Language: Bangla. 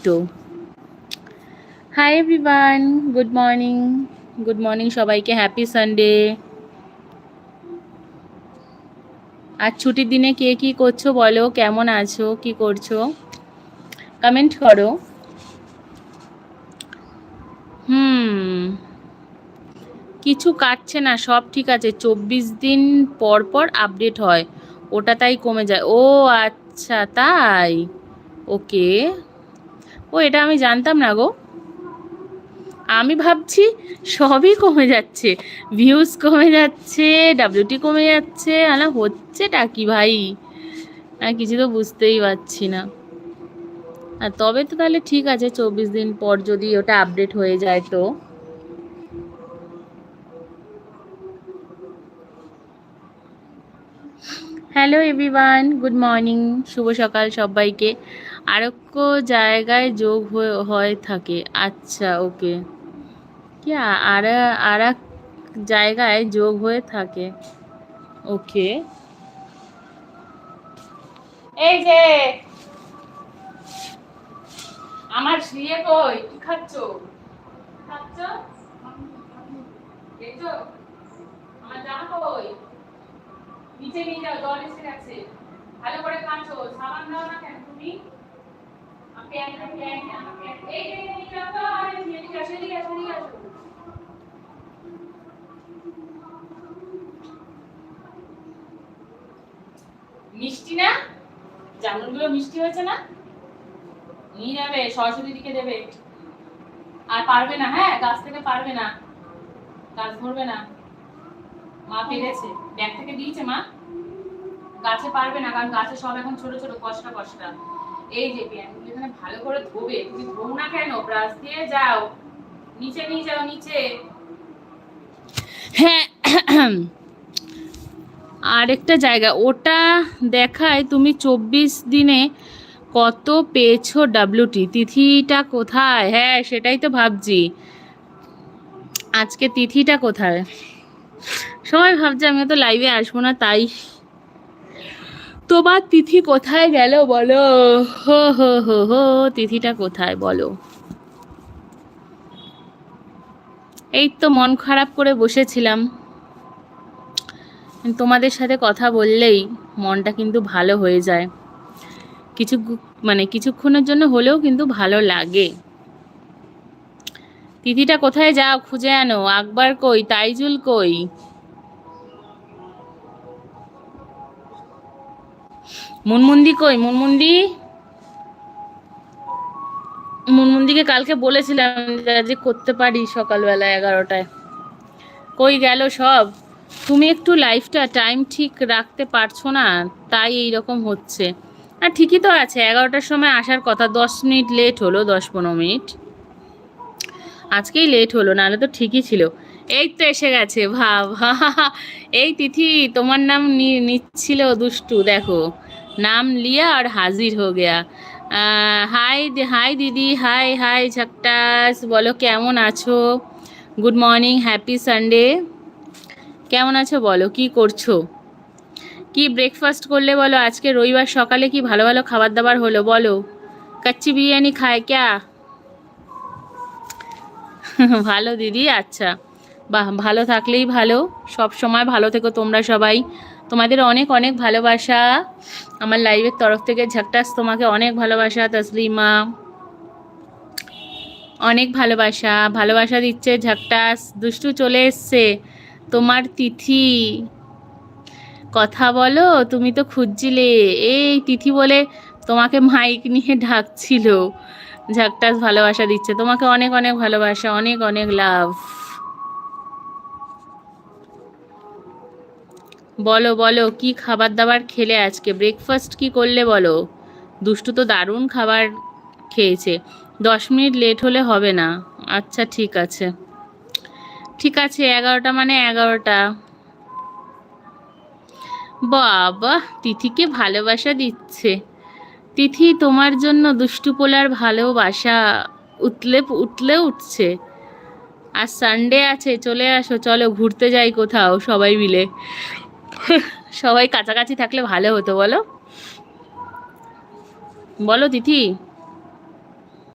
তো হাই এভরিওয়ান, গুড মর্নিং সবাইকে, হ্যাপি সানডে। আজ ছুটির দিনে কে কি করছো বলো, কেমন আছো, কি করছো, কমেন্ট করো। কিছু কাটছে না, সব ঠিক আছে। 24 দিন পর পর আপডেট হয়, ওটা তাই কমে যায়। ও আচ্ছা, তাই? ওকে। ও, এটা আমি জানতাম না গো। আমি ভাবছি সবই কমে যাচ্ছে, ভিউজ কমে যাচ্ছে, ডাব্লিউটি কমে যাচ্ছে, আলা হচ্ছেটা কি ভাই? কিছু তো বুঝতেই পারছি না। আর তবে তো তাহলে ঠিক আছে, 24 দিন পর যদি ওটা আপডেট হয়ে যায় তো। হ্যালো এভরিওয়ান, গুড মর্নিং, শুভ সকাল সবাইকে। আরোগ্য জায়গায় যোগ হয়ে থাকে, আচ্ছা ওকে। কি আর আর এক জায়গায় যোগ হয়ে থাকে, ওকে। এই যে আমার শুয়ে কই, কি খাচ্ছ? খাচ্ছ দেখছো? আমার জামা কই? নিচে নিয়ে যাও, জল এসে গেছে। ভালো করে কাঁচো, সাবান দাও না কেন তুমি? এই যে এদিকে আসো, এদিকে আসো, এদিকে আসো, এদিকে আসো। মিষ্টি না? জামরুলগুলো মিষ্টি হয়েছে না? নিয়ে যাবে, সরস্বতী দিকে দেবে। আর পারবে না, হ্যাঁ, গাছ থেকে পারবে না, গাছ ধরবে না। মা পেরেছে, ব্যাগ থেকে দিয়েছে মা। গাছে পারবে না, কারণ গাছে সব এখন ছোট ছোট কষ্টা কষ্টা। এই যে প্যানগুলো এখানে ভালো করে ধোবে, তুমি ধোও না কেন? ব্রাশ দিয়ে যাও, নিচে নিয়ে যাও, নিচে। হ্যাঁ, আরেকটা জায়গা ওটা দেখায় তুমি 24 দিনে কত পেয়েছো ডাব্লিউটি, তিথিটা কোথায়? হ্যাঁ, সেটাই তো ভাবছি, আজকে তিথিটা কোথায়। সবাই ভাবছে আমি তো লাইভে আসবো না, তাই তোমার তিথি কোথায় গেল বলো? হো হো হো হো, তিথিটা কোথায় বলো? এই তো মন খারাপ করে বসেছিলাম, তোমাদের সাথে কথা বললেই মনটা কিন্তু ভালো হয়ে যায়। কিছু মানে কিছুক্ষণের জন্য হলেও কিন্তু ভালো লাগে। তিথিটা কোথায়, যাও খুঁজে আনো। আকবর কই, তাইজুল কই, মুনমুন্দি কই, মুনমুন্দিকে কালকে বলেছিলাম যে করতে পারি সকালবেলা 11টায়, কই গেল সব? তুমি একটু লাইফটা টাইম ঠিক রাখতে পারছো না, তাই এই রকম হচ্ছে। আর ঠিকই তো আছে, 11টার সময় আসার কথা, 10 মিনিট লেট হলো, 10-15 মিনিট আজকেই লেট হলো, নাহলে তো ঠিকই ছিল। এই তো এসে গেছে, ভাব। এই তিথি, তোমার নাম নিচ্ছিল দুষ্টু, দেখো নাম লিয়া আর হাজির হো গেয়া। হাই হাই দিদি, হাই হাই ঝাকটাস, বলো কেমন আছো? Good morning, happy Sunday. কেমন আছো বলো, কি করছো, কি ব্রেকফাস্ট করলে বলো? আজকে রবিবার সকালে কি ভালো ভালো খাবার দাবার হলো বলো? কাচ্চি বিরিয়ানি খায় ক্যা? ভালো দিদি, আচ্ছা, বাহ, ভালো থাকলেই ভালো। সব সময় ভালো থেকো তোমরা সবাই, তোমাদের অনেক অনেক ভালোবাসা আমার লাইভের তরফ থেকে। ঝাকটাস, তোমাকে অনেক ভালোবাসা। তসলিমা, অনেক ভালোবাসা, ভালোবাসা দিচ্ছে ঝাকটাস। দুষ্টু চলে এসছে, তোমার তিথি কথা বলো, তুমি তো খুঁজছিলে। এই তিথি বলে তোমাকে মাইক নিয়ে ডাকছিল। ঝাকটাস ভালোবাসা দিচ্ছে তোমাকে, অনেক অনেক ভালোবাসা, অনেক অনেক লাভ। বলো বলো, কি খাবার দাবার খেলে আজকে, ব্রেকফাস্ট কি করলে বলো? দুষ্টু তো দারুণ খাবার খেয়েছে। 10 মিনিট লেট হলে হবে না, আচ্ছা ঠিক আছে, ঠিক আছে। 11টা মানে 11টা। বাবা, তিথিকে ভালোবাসা দিচ্ছে। তিথি, তোমার জন্য দুষ্টু পোলার ভালোবাসা উতলে উঠলে উঠছে। আর সানডে আছে, চলে আসো, চলো ঘুরতে যাই কোথাও সবাই মিলে। সবাই কাছাকাছি থাকলে ভালো হতো, বলো বলো তিথি।